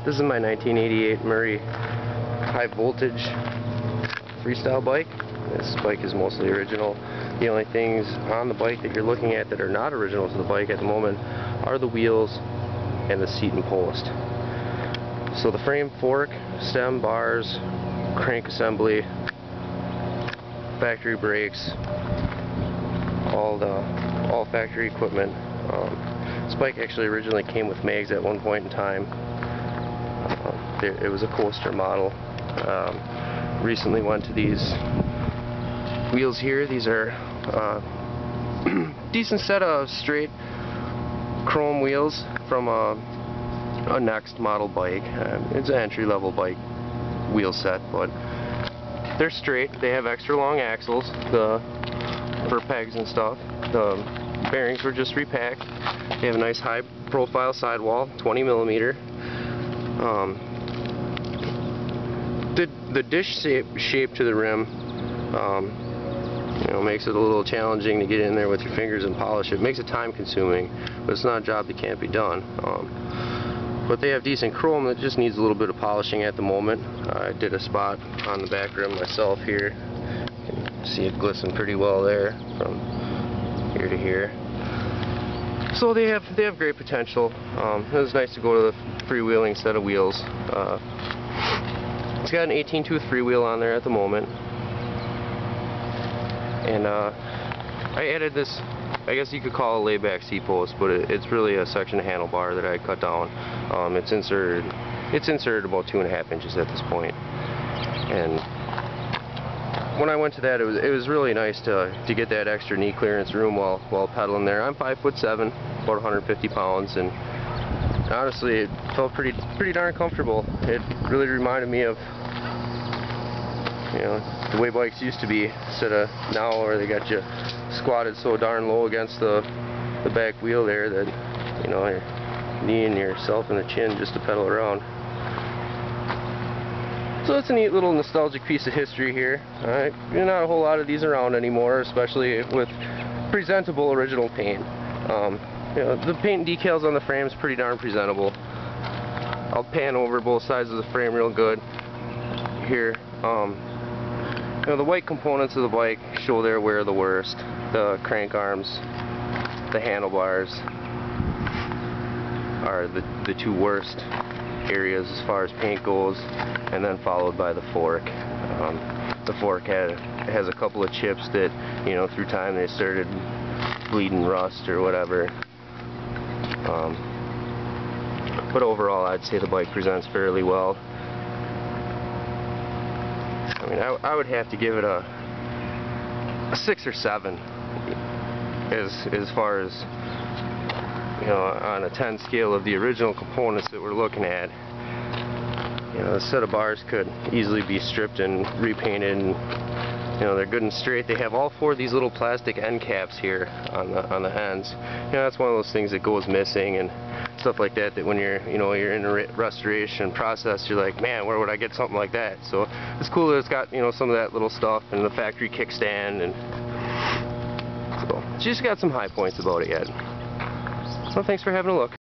This is my 1988 Murray high voltage freestyle bike. This bike is mostly original. The only things on the bike that you're looking at that are not original to the bike at the moment are the wheels and the seat and post. So the frame, fork, stem, bars, crank assembly, factory brakes, all factory equipment. This bike actually originally came with mags at one point in time. It was a coaster model. Recently went to these wheels here. These are decent set of straight chrome wheels from a next model bike. It's an entry-level bike wheel set, but they're straight. They have extra long axles for pegs and stuff. The bearings were just repacked. They have a nice high profile sidewall, 20 millimeter. The dish shape to the rim makes it a little challenging to get in there with your fingers and polish it. Makes it time consuming, but it's not a job that can't be done. But they have decent chrome that just needs a little bit of polishing at the moment. I did a spot on the back rim myself here. You can see it glisten pretty well there from here to here. So they have great potential. It was nice to go to the freewheeling set of wheels. It's got an 18-tooth freewheel on there at the moment, and I added this, I guess you could call it a layback seat post, but it's really a section of handlebar that I cut down. It's inserted about 2.5 inches at this point, and when I went to that, it was really nice to get that extra knee clearance room while pedaling there. I'm 5'7", about 150 pounds, and honestly, it felt pretty darn comfortable. It really reminded me of the way bikes used to be, instead of now where they got you squatted so darn low against the back wheel there that you're kneeing yourself in the chin just to pedal around. So it's a neat little nostalgic piece of history here. Not a whole lot of these around anymore, especially with presentable original paint. The paint and decals on the frame is pretty darn presentable. I'll pan over both sides of the frame real good here. The white components of the bike show their wear the worst. The crank arms, the handlebars are the two worst areas as far as paint goes, and then followed by the fork. The fork has a couple of chips that, through time they started bleeding rust or whatever. But overall, I'd say the bike presents fairly well. I would have to give it a 6 or 7 as far as on a 10 scale of the original components that we're looking at. The set of bars could easily be stripped and repainted, and they're good and straight. They have all 4 of these little plastic end caps here on the ends. That's one of those things that goes missing and stuff like that, that when you're in a restoration process, you're like, man, where would I get something like that? So it's cool that it's got some of that little stuff, and the factory kickstand, and so it's just got some high points about it yet. So thanks for having a look.